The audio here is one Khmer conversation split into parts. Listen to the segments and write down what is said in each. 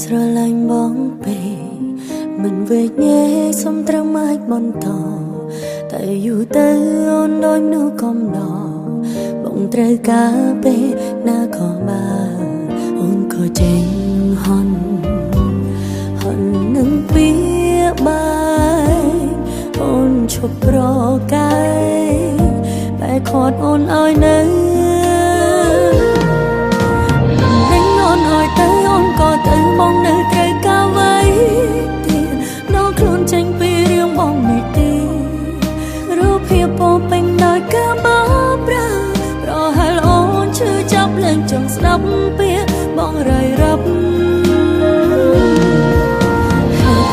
ស្រឡាញ់បងពេកមិនវេកញែកសុំត្រឹមអាចបន្តតែយូរទៅអូនដូចមនុស្សកំដរបងត្រូវការពេលណាក៏បានអូនក៏ចេញហន់នឹងពីបាយអូនឈប់ប្រកាយបែកខាត់អូនឲ្យនៅទៅបងនៅត្រូវការໄว้ទៀតដល់ខ្លួនចេញពីរឿងបងនេះទេរូបភាពពោពេញដោយការបោកប្រាស់ប្រហែលអូនឈឺចាប់លែងចង់ស្ដាប់ពាក្យបងរាយរាប់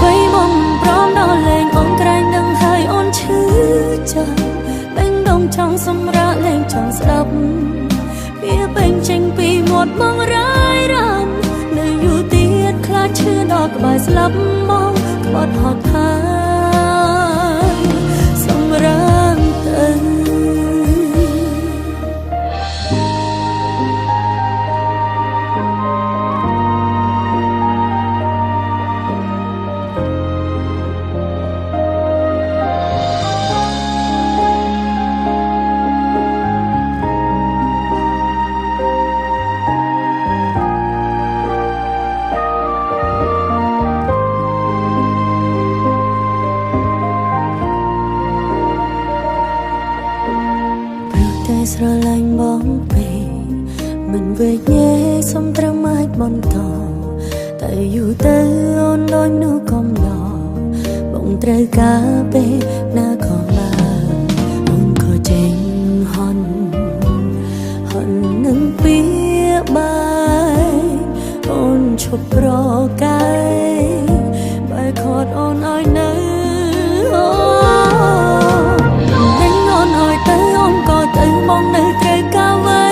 ហើយបងព្រមដល់លែងអូនក្រែងនឹងហើយអូនឈឺចាប់បេះដូងចង់សម្រាកលែងចង់ស្ដាប់ពាក្យពេញចេញពីមាត់បងរាយរាប់ខ្លាចឈឺដល់ក្បែរស្លាប់មកក្បត់ហត់ហើយសម្រាមទៅស្រឡាញ់បងពេកមិនវេកញែកសុំត្រឹមអាចបន្តតែយូរទៅអូនដូចមនុស្សកំដរបងត្រូវការពេលណាក៏បានអូនក៏ចេញហន់នឹងពីបាយអូនឈប់ប្រកាយបែកខាត់អូនឲ្យនៅបងនៅត្រូវការໄว้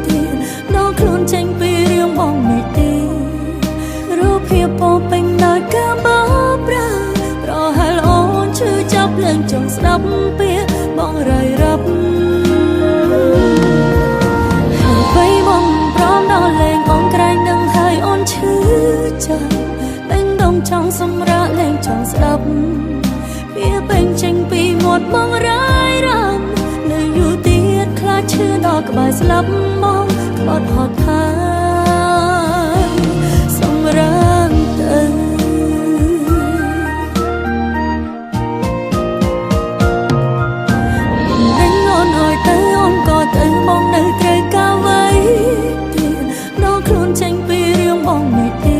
ទៀតដល់ខ្លួនចេញពីរឿងបងនេះទេរូបភាពពោពេញដោយការបោកប្រាស់ប្រហែលអូនឈឺចាប់លែងចង់ស្ដាប់ពាក្យបងរាយរាប់ហើយបងព្រមដល់លែងអូនក្រែងនឹងហើយអូនឈឺចាប់បេះដូងចង់សម្រាកលែងចង់ស្ដាប់ពាក្យពេញចេញពីមាត់បងរាយរាប់នៅយូរទៀតខ្លាចឈឺដល់ក្បែរស្លាប់មកក្បត់ហត់ហើយសម្រាមទៅដេញអូនឲ្យទៅអូនក៏ទៅបងនៅត្រូវការໄว้ទៀតដល់ខ្លួនចេញពីរឿងបងនេះទេ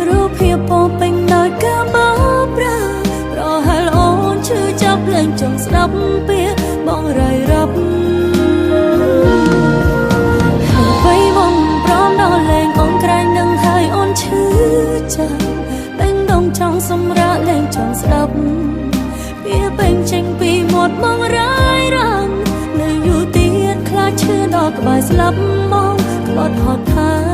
រូបភាពពោពេញដោយការបោកប្រាស់ប្រហែលអូនឈឺចាប់លែងចង់ស្ដាប់ពាក្យបងរាយរាប់ហើយបងព្រមដល់លែងអូនក្រែងនឹងហើយអូនឈឺចាប់បេះដូងចង់សម្រាកលែងចង់ស្ដាប់ពាក្យពេញចេញពីមាត់បងរាយរាប់នៅយូរទៀតខ្លាចឈឺដល់ក្បែរស្លាប់មកក្បត់ហត់ហើយ